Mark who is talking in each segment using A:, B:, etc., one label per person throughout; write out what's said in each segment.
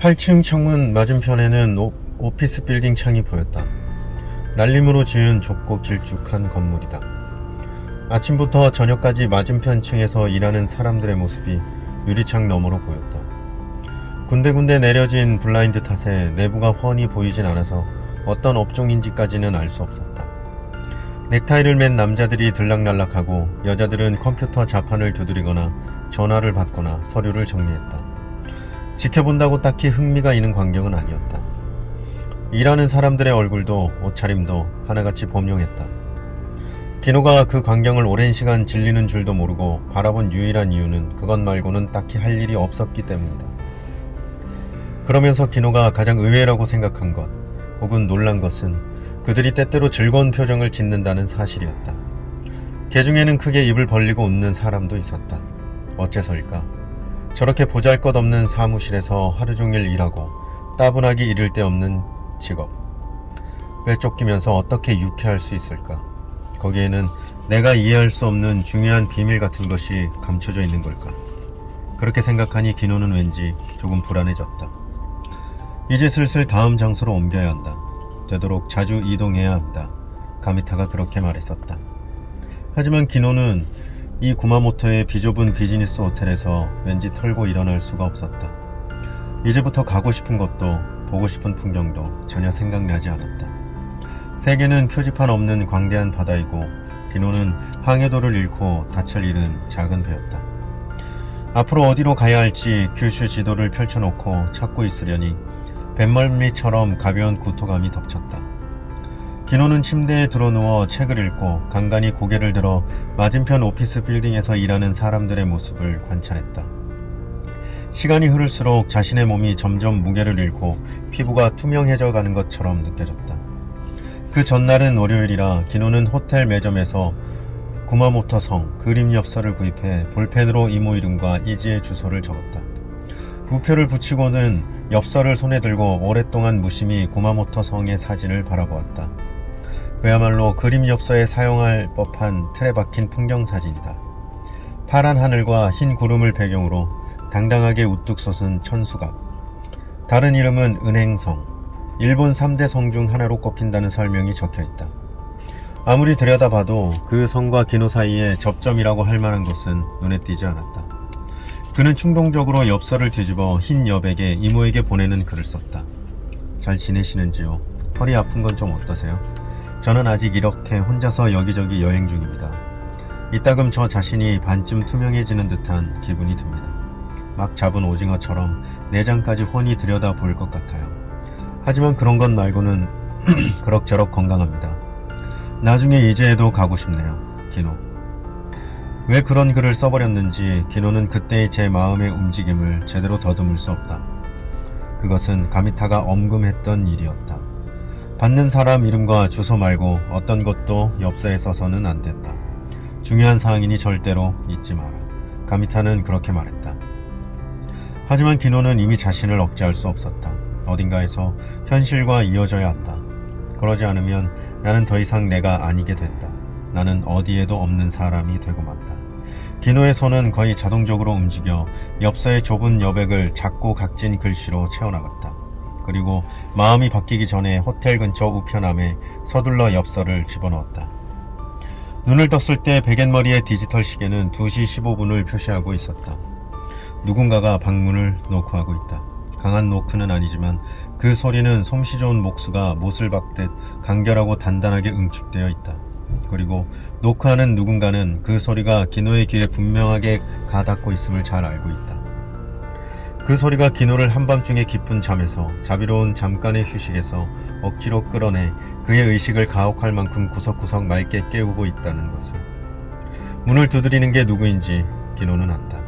A: 8층 창문 맞은편에는 오피스 빌딩 창이 보였다. 날림으로 지은 좁고 길쭉한 건물이다. 아침부터 저녁까지 맞은편 층에서 일하는 사람들의 모습이 유리창 너머로 보였다. 군데군데 내려진 블라인드 탓에 내부가 훤히 보이진 않아서 어떤 업종인지까지는 알 수 없었다. 넥타이를 맨 남자들이 들락날락하고 여자들은 컴퓨터 자판을 두드리거나 전화를 받거나 서류를 정리했다. 지켜본다고 딱히 흥미가 있는 광경은 아니었다. 일하는 사람들의 얼굴도 옷차림도 하나같이 범용했다. 디노가 그 광경을 오랜 시간 질리는 줄도 모르고 바라본 유일한 이유는 그것 말고는 딱히 할 일이 없었기 때문이다. 그러면서 디노가 가장 의외라고 생각한 것, 혹은 놀란 것은 그들이 때때로 즐거운 표정을 짓는다는 사실이었다. 개 중에는 크게 입을 벌리고 웃는 사람도 있었다. 어째서일까? 저렇게 보잘것없는 사무실에서 하루 종일 일하고 따분하게 이를 데 없는 직업. 왜 쫓기면서 어떻게 유쾌할 수 있을까? 거기에는 내가 이해할 수 없는 중요한 비밀 같은 것이 감춰져 있는 걸까? 그렇게 생각하니 기노는 왠지 조금 불안해졌다. 이제 슬슬 다음 장소로 옮겨야 한다. 되도록 자주 이동해야 한다. 가미타가 그렇게 말했었다. 하지만 기노는 이 구마모토의 비좁은 비즈니스 호텔에서 왠지 털고 일어날 수가 없었다. 이제부터 가고 싶은 것도 보고 싶은 풍경도 전혀 생각나지 않았다. 세계는 표지판 없는 광대한 바다이고 디노는 항해도를 잃고 닻을 잃은 작은 배였다. 앞으로 어디로 가야 할지 큐슈 지도를 펼쳐놓고 찾고 있으려니 뱃멀미처럼 가벼운 구토감이 덮쳤다. 디노는 침대에 드러누워 책을 읽고 간간히 고개를 들어 맞은편 오피스 빌딩에서 일하는 사람들의 모습을 관찰했다. 시간이 흐를수록 자신의 몸이 점점 무게를 잃고 피부가 투명해져 가는 것처럼 느껴졌다. 그 전날은 월요일이라 기노는 호텔 매점에서 구마모토 성 그림 엽서를 구입해 볼펜으로 이모 이름과 이지의 주소를 적었다. 우표를 붙이고는 엽서를 손에 들고 오랫동안 무심히 구마모토 성의 사진을 바라보았다. 그야말로 그림 엽서에 사용할 법한 틀에 박힌 풍경 사진이다. 파란 하늘과 흰 구름을 배경으로 당당하게 우뚝 솟은 천수각. 다른 이름은 은행성, 일본 3대 성 중 하나로 꼽힌다는 설명이 적혀있다. 아무리 들여다봐도 그 성과 기노 사이에 접점이라고 할 만한 것은 눈에 띄지 않았다. 그는 충동적으로 엽서를 뒤집어 흰 여백에 이모에게 보내는 글을 썼다. 잘 지내시는지요? 허리 아픈 건 좀 어떠세요? 저는 아직 이렇게 혼자서 여기저기 여행 중입니다. 이따금 저 자신이 반쯤 투명해지는 듯한 기분이 듭니다. 막 잡은 오징어처럼 내장까지 훤히 들여다 볼 것 같아요. 하지만 그런 것 말고는 그럭저럭 건강합니다. 나중에 이제에도 가고 싶네요. 기노. 왜 그런 글을 써버렸는지 기노는 그때의 제 마음의 움직임을 제대로 더듬을 수 없다. 그것은 가미타가 엄금했던 일이었다. 받는 사람 이름과 주소 말고 어떤 것도 엽서에 써서는 안 된다. 중요한 사항이니 절대로 잊지 마라. 가미타는 그렇게 말했다. 하지만 기노는 이미 자신을 억제할 수 없었다. 어딘가에서 현실과 이어져야 한다. 그러지 않으면 나는 더 이상 내가 아니게 된다. 나는 어디에도 없는 사람이 되고 만다. 기노의 손은 거의 자동적으로 움직여 엽서의 좁은 여백을 작고 각진 글씨로 채워나갔다. 그리고 마음이 바뀌기 전에 호텔 근처 우편함에 서둘러 엽서를 집어넣었다. 눈을 떴을 때 베갯머리의 디지털 시계는 2시 15분을 표시하고 있었다. 누군가가 방문을 노크하고 있다. 강한 노크는 아니지만 그 소리는 솜씨 좋은 목수가 못을 박듯 간결하고 단단하게 응축되어 있다. 그리고 노크하는 누군가는 그 소리가 기노의 귀에 분명하게 가닿고 있음을 잘 알고 있다. 그 소리가 기노를 한밤중의 깊은 잠에서 자비로운 잠깐의 휴식에서 억지로 끌어내 그의 의식을 가혹할 만큼 구석구석 맑게 깨우고 있다는 것을. 문을 두드리는 게 누구인지 기노는 안다.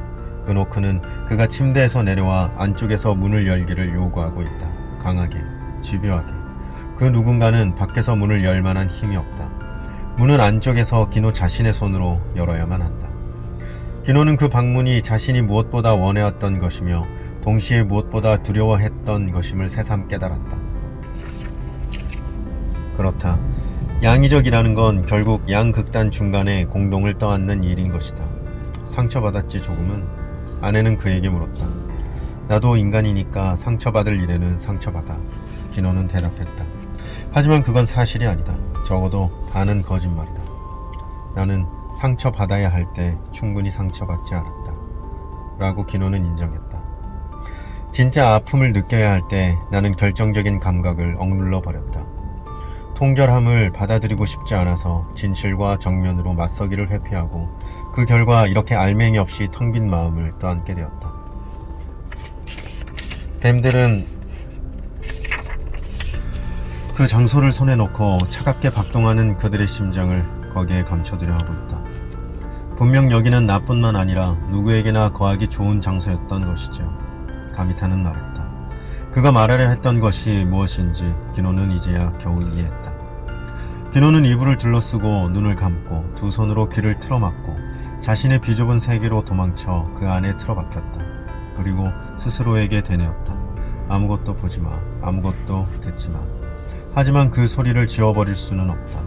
A: 그 노크는 그가 침대에서 내려와 안쪽에서 문을 열기를 요구하고 있다. 강하게, 집요하게. 그 누군가는 밖에서 문을 열 만한 힘이 없다. 문은 안쪽에서 기노 자신의 손으로 열어야만 한다. 기노는 그 방문이 자신이 무엇보다 원해왔던 것이며 동시에 무엇보다 두려워했던 것임을 새삼 깨달았다. 그렇다. 양의적이라는 건 결국 양극단 중간에 공동을 떠안는 일인 것이다. 상처받았지 조금은? 아내는 그에게 물었다. 나도 인간이니까 상처받을 일에는 상처받아. 기노는 대답했다. 하지만 그건 사실이 아니다. 적어도 반은 거짓말이다. 나는 상처받아야 할 때 충분히 상처받지 않았다. 라고 기노는 인정했다. 진짜 아픔을 느껴야 할 때 나는 결정적인 감각을 억눌러 버렸다. 통절함을 받아들이고 싶지 않아서 진실과 정면으로 맞서기를 회피하고 그 결과 이렇게 알맹이 없이 텅 빈 마음을 떠안게 되었다. 뱀들은 그 장소를 손에 놓고 차갑게 박동하는 그들의 심장을 거기에 감춰두려 하고 있다. 분명 여기는 나뿐만 아니라 누구에게나 거하기 좋은 장소였던 것이죠. 가미타는 말했다. 그가 말하려 했던 것이 무엇인지 기노는 이제야 겨우 이해했다. 기노는 이불을 둘러쓰고 눈을 감고 두 손으로 귀를 틀어막고 자신의 비좁은 세계로 도망쳐 그 안에 틀어박혔다. 그리고 스스로에게 되뇌었다. 아무것도 보지 마. 아무것도 듣지 마. 하지만 그 소리를 지워버릴 수는 없다.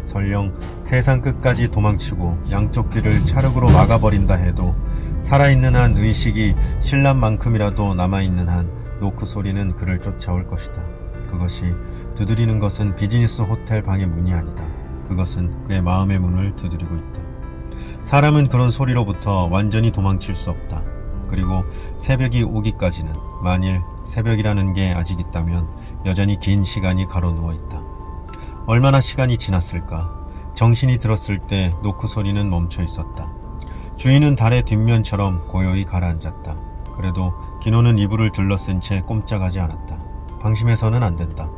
A: 설령 세상 끝까지 도망치고 양쪽 귀를 찰흙으로 막아버린다 해도 살아있는 한 의식이 신란만큼이라도 남아있는 한 노크 소리는 그를 쫓아올 것이다. 그것이 두드리는 것은 비즈니스 호텔 방의 문이 아니다. 그것은 그의 마음의 문을 두드리고 있다. 사람은 그런 소리로부터 완전히 도망칠 수 없다. 그리고 새벽이 오기까지는, 만일 새벽이라는 게 아직 있다면 여전히 긴 시간이 가로누워 있다. 얼마나 시간이 지났을까? 정신이 들었을 때 노크 소리는 멈춰 있었다. 주인은 달의 뒷면처럼 고요히 가라앉았다. 그래도 기노는 이불을 둘러쓴 채 꼼짝하지 않았다. 방심해서는 안 된다.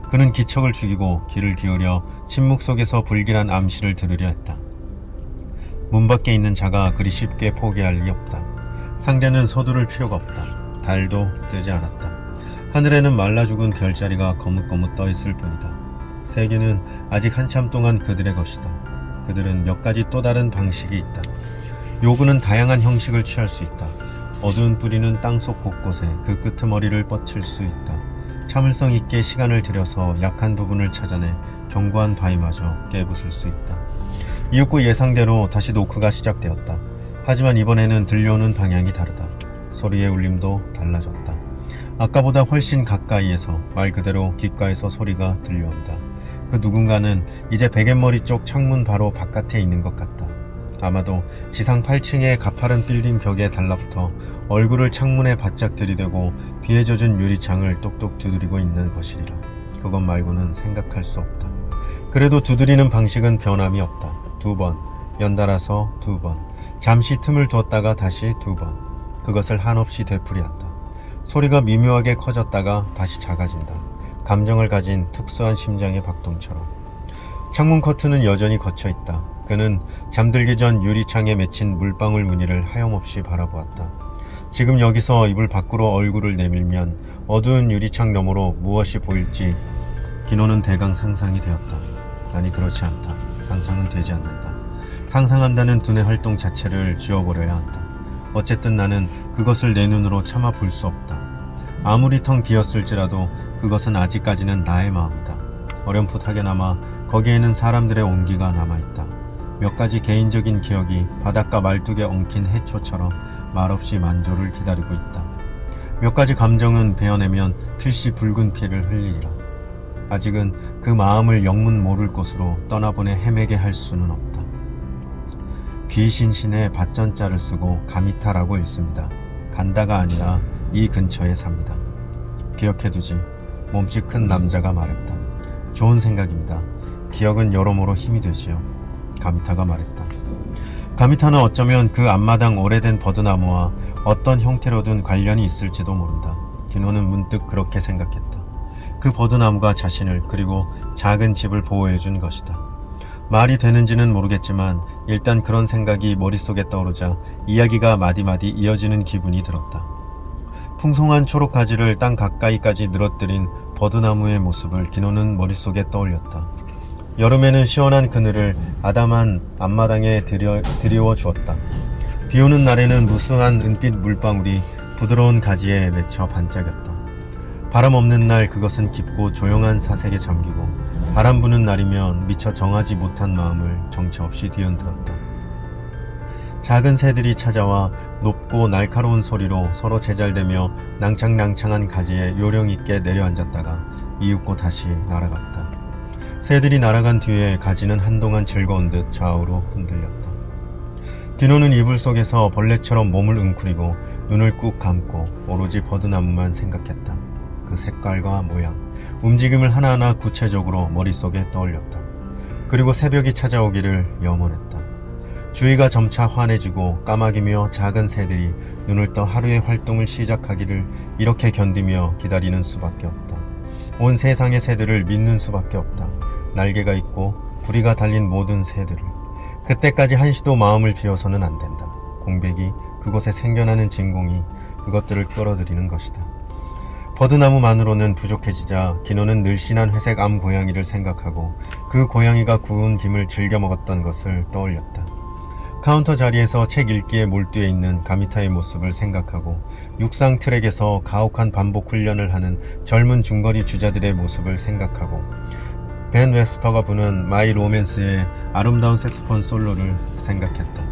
A: 그는 기척을 죽이고 귀를 기울여 침묵 속에서 불길한 암시를 들으려 했다. 문 밖에 있는 자가 그리 쉽게 포기할 리 없다. 상대는 서두를 필요가 없다. 달도 뜨지 않았다. 하늘에는 말라 죽은 별자리가 거뭇거뭇 떠 있을 뿐이다. 세계는 아직 한참 동안 그들의 것이다. 그들은 몇 가지 또 다른 방식이 있다. 요구는 다양한 형식을 취할 수 있다. 어두운 뿌리는 땅속 곳곳에 그 끄트머리를 뻗칠 수 있다. 참을성 있게 시간을 들여서 약한 부분을 찾아내 견고한 바위마저 깨부술 수 있다. 이윽고 예상대로 다시 노크가 시작되었다. 하지만 이번에는 들려오는 방향이 다르다. 소리의 울림도 달라졌다. 아까보다 훨씬 가까이에서, 말 그대로 귓가에서 소리가 들려온다. 그 누군가는 이제 베갯머리 쪽 창문 바로 바깥에 있는 것 같다. 아마도 지상 8층의 가파른 빌딩 벽에 달라붙어 얼굴을 창문에 바짝 들이대고 비에 젖은 유리창을 똑똑 두드리고 있는 것이리라. 그것 말고는 생각할 수 없다. 그래도 두드리는 방식은 변함이 없다. 2번, 연달아서 2번, 잠시 틈을 두었다가 다시 2번. 그것을 한없이 되풀이한다. 소리가 미묘하게 커졌다가 다시 작아진다. 감정을 가진 특수한 심장의 박동처럼. 창문 커튼은 여전히 걷혀있다. 그는 잠들기 전 유리창에 맺힌 물방울 무늬를 하염없이 바라보았다. 지금 여기서 이불 밖으로 얼굴을 내밀면 어두운 유리창 너머로 무엇이 보일지 기노는 대강 상상이 되었다. 아니, 그렇지 않다. 상상은 되지 않는다. 상상한다는 두뇌 활동 자체를 지워버려야 한다. 어쨌든 나는 그것을 내 눈으로 차마 볼 수 없다. 아무리 텅 비었을지라도 그것은 아직까지는 나의 마음이다. 어렴풋하게나마 거기에는 사람들의 온기가 남아있다. 몇 가지 개인적인 기억이 바닷가 말뚝에 엉킨 해초처럼 말없이 만조를 기다리고 있다. 몇 가지 감정은 베어내면 필시 붉은 피를 흘리리라. 아직은 그 마음을 영문 모를 곳으로 떠나보내 헤매게 할 수는 없다. 귀신신의 밭전자를 쓰고 가미타라고 읽습니다. 간다가 아니라 이 근처에 삽니다. 기억해두지. 몸집 큰 남자가 말했다. 좋은 생각입니다. 기억은 여러모로 힘이 되지요. 가미타가 말했다. 가미타는 어쩌면 그 앞마당 오래된 버드나무와 어떤 형태로든 관련이 있을지도 모른다. 기노는 문득 그렇게 생각했다. 그 버드나무가 자신을, 그리고 작은 집을 보호해준 것이다. 말이 되는지는 모르겠지만 일단 그런 생각이 머릿속에 떠오르자 이야기가 마디마디 이어지는 기분이 들었다. 풍성한 초록 가지를 땅 가까이까지 늘어뜨린 버드나무의 모습을 기노는 머릿속에 떠올렸다. 여름에는 시원한 그늘을 아담한 앞마당에 드리워 주었다. 비오는 날에는 무수한 은빛 물방울이 부드러운 가지에 맺혀 반짝였다. 바람 없는 날 그것은 깊고 조용한 사색에 잠기고, 바람 부는 날이면 미처 정하지 못한 마음을 정처 없이 뒤흔들었다. 작은 새들이 찾아와 높고 날카로운 소리로 서로 제잘대며 낭창낭창한 가지에 요령있게 내려앉았다가 이윽고 다시 날아갔다. 새들이 날아간 뒤에 가지는 한동안 즐거운 듯 좌우로 흔들렸다. 디노는 이불 속에서 벌레처럼 몸을 웅크리고 눈을 꾹 감고 오로지 버드나무만 생각했다. 그 색깔과 모양, 움직임을 하나하나 구체적으로 머릿속에 떠올렸다. 그리고 새벽이 찾아오기를 염원했다. 주위가 점차 환해지고 까마귀며 작은 새들이 눈을 떠 하루의 활동을 시작하기를 이렇게 견디며 기다리는 수밖에 없다. 온 세상의 새들을 믿는 수밖에 없다. 날개가 있고 부리가 달린 모든 새들을. 그때까지 한시도 마음을 비워서는 안 된다. 공백이, 그곳에 생겨나는 진공이 그것들을 끌어들이는 것이다. 버드나무만으로는 부족해지자 디노는 늘씬한 회색 암 고양이를 생각하고 그 고양이가 구운 김을 즐겨 먹었던 것을 떠올렸다. 카운터 자리에서 책 읽기에 몰두해 있는 가미타의 모습을 생각하고 육상 트랙에서 가혹한 반복 훈련을 하는 젊은 중거리 주자들의 모습을 생각하고 벤 웹스터가 부는 마이 로맨스의 아름다운 색소폰 솔로를 생각했다.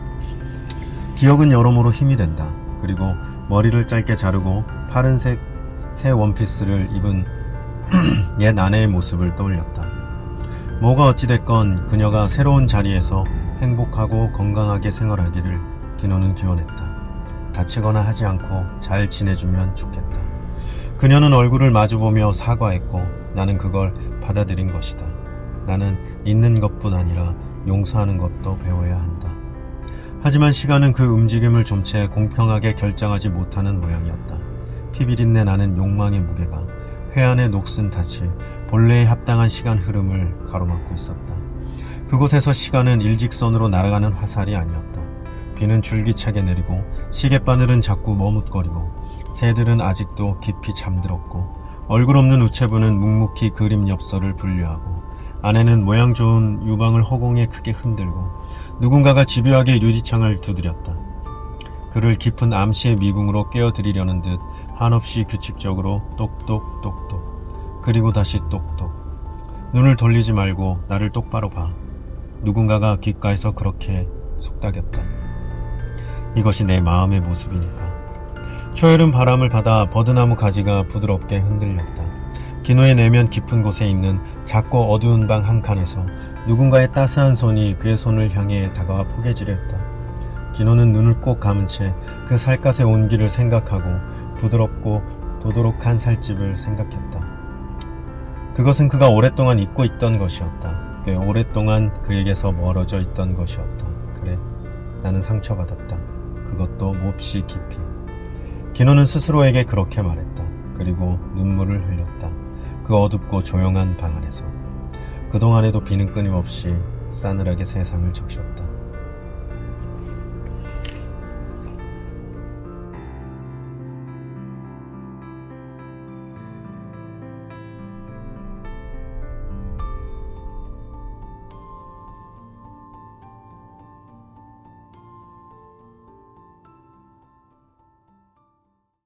A: 기억은 여러모로 힘이 된다. 그리고 머리를 짧게 자르고 파란색 새 원피스를 입은 옛 아내의 모습을 떠올렸다. 뭐가 어찌됐건 그녀가 새로운 자리에서 행복하고 건강하게 생활하기를 디노는 기원했다. 다치거나 하지 않고 잘 지내주면 좋겠다. 그녀는 얼굴을 마주보며 사과했고 나는 그걸 받아들인 것이다. 나는 있는 것뿐 아니라 용서하는 것도 배워야 한다. 하지만 시간은 그 움직임을 좀 채 공평하게 결정하지 못하는 모양이었다. 피비린내 나는 욕망의 무게가 회한의 녹슨 탓이 본래의 합당한 시간 흐름을 가로막고 있었다. 그곳에서 시간은 일직선으로 날아가는 화살이 아니었다. 비는 줄기차게 내리고 시계바늘은 자꾸 머뭇거리고 새들은 아직도 깊이 잠들었고 얼굴 없는 우체부는 묵묵히 그림 엽서를 분류하고 아내는 모양 좋은 유방을 허공에 크게 흔들고 누군가가 집요하게 유리창을 두드렸다. 그를 깊은 암시의 미궁으로 깨어들이려는 듯 한없이 규칙적으로 똑똑똑똑 그리고 다시 똑똑. 눈을 돌리지 말고 나를 똑바로 봐. 누군가가 귓가에서 그렇게 속닥였다. 이것이 내 마음의 모습이니까. 초여름 바람을 받아 버드나무 가지가 부드럽게 흔들렸다. 디노의 내면 깊은 곳에 있는 작고 어두운 방 한 칸에서 누군가의 따스한 손이 그의 손을 향해 다가와 포개지려 했다. 디노는 눈을 꼭 감은 채 그 살갗의 온기를 생각하고 부드럽고 도도록한 살집을 생각했다. 그것은 그가 오랫동안 잊고 있던 것이었다. 꽤 오랫동안 그에게서 멀어져 있던 것이었다. 그래, 나는 상처받았다. 그것도 몹시 깊이. 디노는 스스로에게 그렇게 말했다. 그리고 눈물을 흘렸다. 그 어둡고 조용한 방 안에서. 그동안에도 비는 끊임없이 싸늘하게 세상을 적셨다.